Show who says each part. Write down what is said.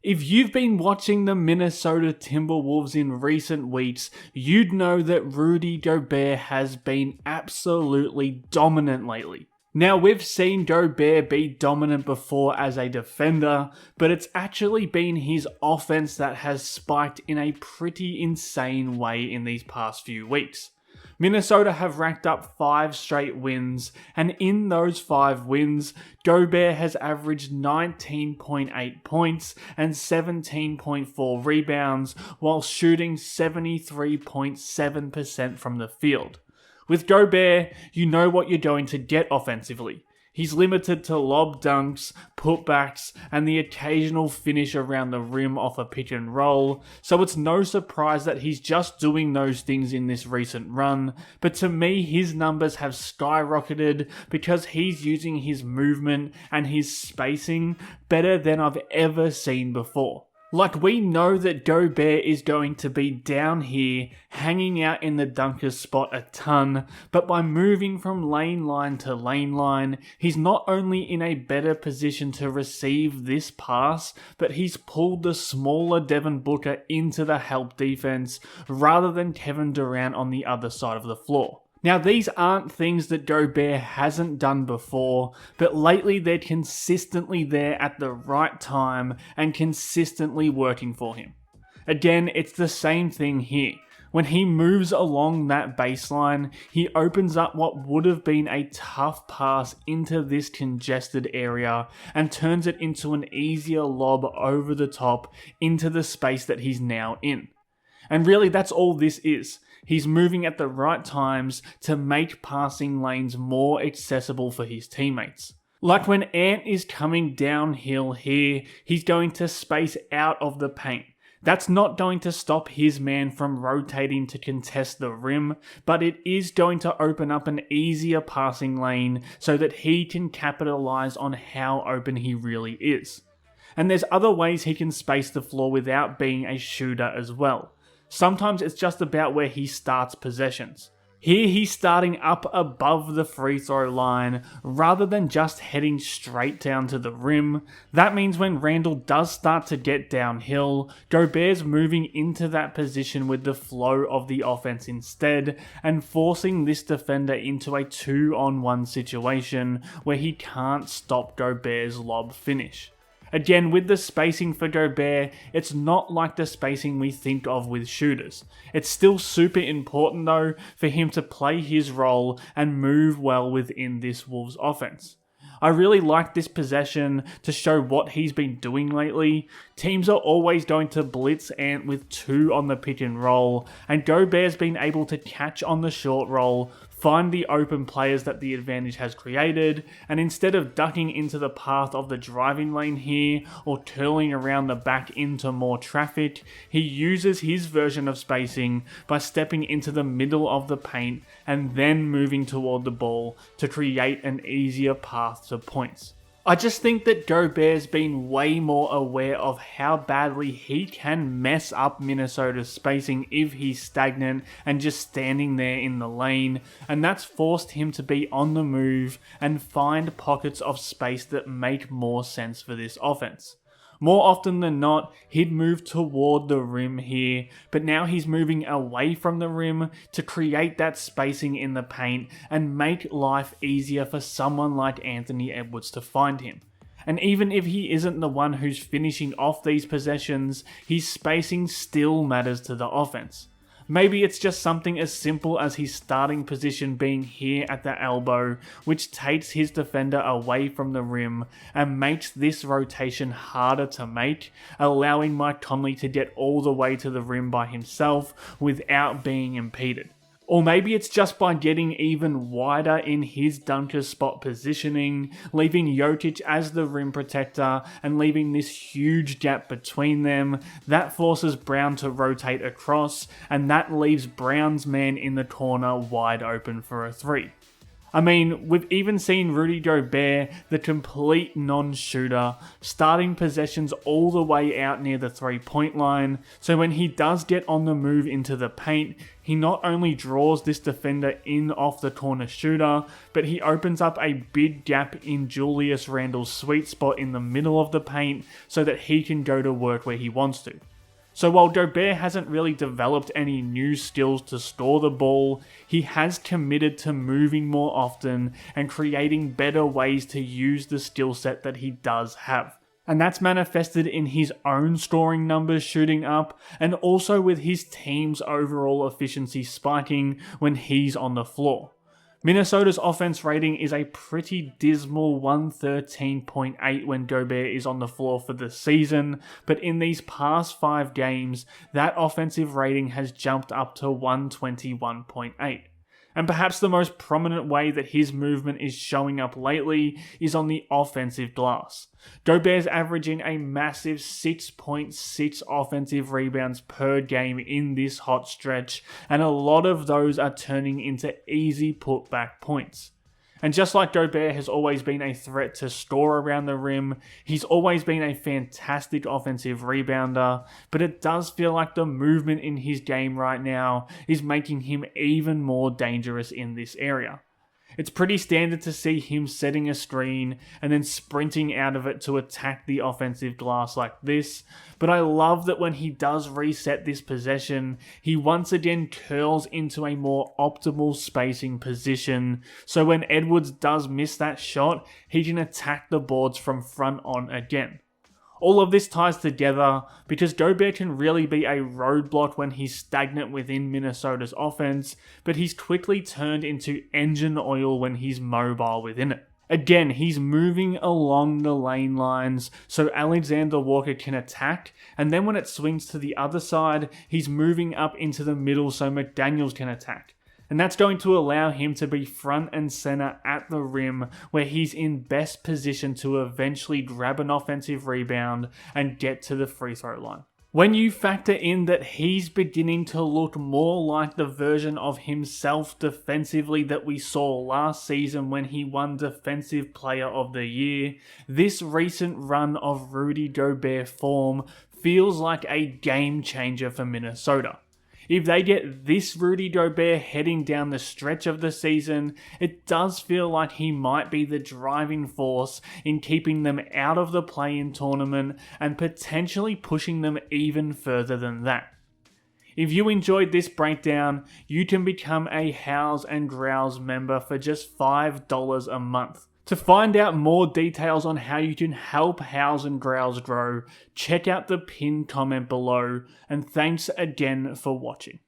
Speaker 1: If you've been watching the Minnesota Timberwolves in recent weeks, you'd know that Rudy Gobert has been absolutely dominant lately. Now, we've seen Gobert be dominant before as a defender, but it's actually been his offense that has spiked in a pretty insane way in these past few weeks. Minnesota have racked up 5 straight wins, and in those 5 wins, Gobert has averaged 19.8 points and 17.4 rebounds while shooting 73.7% from the field. With Gobert, you know what you're going to get offensively. He's limited to lob dunks, putbacks, and the occasional finish around the rim off a pick and roll, so it's no surprise that he's just doing those things in this recent run, but to me his numbers have skyrocketed because he's using his movement and his spacing better than I've ever seen before. Like, we know that Gobert is going to be down here, hanging out in the dunker spot a ton, but by moving from lane line to lane line, he's not only in a better position to receive this pass, but he's pulled the smaller Devin Booker into the help defense rather than Kevin Durant on the other side of the floor. Now, these aren't things that Gobert hasn't done before, but lately they're consistently there at the right time and consistently working for him. Again, it's the same thing here. When he moves along that baseline, he opens up what would have been a tough pass into this congested area and turns it into an easier lob over the top into the space that he's now in. And really, that's all this is. He's moving at the right times to make passing lanes more accessible for his teammates. Like when Ant is coming downhill here, he's going to space out of the paint. That's not going to stop his man from rotating to contest the rim, but it is going to open up an easier passing lane so that he can capitalize on how open he really is. And there's other ways he can space the floor without being a shooter as well. Sometimes it's just about where he starts possessions. Here he's starting up above the free throw line rather than just heading straight down to the rim. That means when Randle does start to get downhill, Gobert's moving into that position with the flow of the offense instead and forcing this defender into a 2-on-1 situation where he can't stop Gobert's lob finish. Again, with the spacing for Gobert, it's not like the spacing we think of with shooters. It's still super important though for him to play his role and move well within this Wolves offense. I really like this possession to show what he's been doing lately. Teams are always going to blitz Ant with 2 on the pick and roll, and Gobert's been able to catch on the short roll, find the open players that the advantage has created, and instead of ducking into the path of the driving lane here or curling around the back into more traffic, he uses his version of spacing by stepping into the middle of the paint and then moving toward the ball to create an easier path to points. I just think that Gobert's been way more aware of how badly he can mess up Minnesota's spacing if he's stagnant and just standing there in the lane, and that's forced him to be on the move and find pockets of space that make more sense for this offense. More often than not, he'd move toward the rim here, but now he's moving away from the rim to create that spacing in the paint and make life easier for someone like Anthony Edwards to find him. And even if he isn't the one who's finishing off these possessions, his spacing still matters to the offense. Maybe it's just something as simple as his starting position being here at the elbow, which takes his defender away from the rim and makes this rotation harder to make, allowing Mike Conley to get all the way to the rim by himself without being impeded. Or maybe it's just by getting even wider in his dunker spot positioning, leaving Jokic as the rim protector and leaving this huge gap between them. That forces Brown to rotate across, and that leaves Brown's man in the corner wide open for a 3. I mean, we've even seen Rudy Gobert, the complete non-shooter, starting possessions all the way out near the 3-point line, so when he does get on the move into the paint, he not only draws this defender in off the corner shooter, but he opens up a big gap in Julius Randle's sweet spot in the middle of the paint so that he can go to work where he wants to. So while Gobert hasn't really developed any new skills to store the ball, he has committed to moving more often and creating better ways to use the skill set that he does have. And that's manifested in his own scoring numbers shooting up, and also with his team's overall efficiency spiking when he's on the floor. Minnesota's offense rating is a pretty dismal 113.8 when Gobert is on the floor for the season, but in these past 5 games, that offensive rating has jumped up to 121.8. And perhaps the most prominent way that his movement is showing up lately is on the offensive glass. Gobert's averaging a massive 6.6 offensive rebounds per game in this hot stretch, and a lot of those are turning into easy putback points. And just like Gobert has always been a threat to score around the rim, he's always been a fantastic offensive rebounder, but it does feel like the movement in his game right now is making him even more dangerous in this area. It's pretty standard to see him setting a screen and then sprinting out of it to attack the offensive glass like this, but I love that when he does reset this possession, he once again curls into a more optimal spacing position, so when Edwards does miss that shot, he can attack the boards from front on again. All of this ties together because Gobert can really be a roadblock when he's stagnant within Minnesota's offense, but he's quickly turned into engine oil when he's mobile within it. Again, he's moving along the lane lines so Alexander Walker can attack, and then when it swings to the other side, he's moving up into the middle so McDaniels can attack. And that's going to allow him to be front and center at the rim where he's in best position to eventually grab an offensive rebound and get to the free throw line. When you factor in that he's beginning to look more like the version of himself defensively that we saw last season when he won Defensive Player of the Year, this recent run of Rudy Gobert form feels like a game changer for Minnesota. If they get this Rudy Gobert heading down the stretch of the season, it does feel like he might be the driving force in keeping them out of the play-in tournament and potentially pushing them even further than that. If you enjoyed this breakdown, you can become a Howls and Growls member for just $5 a month. To find out more details on how you can help Howls and Growls grow, check out the pinned comment below, and thanks again for watching.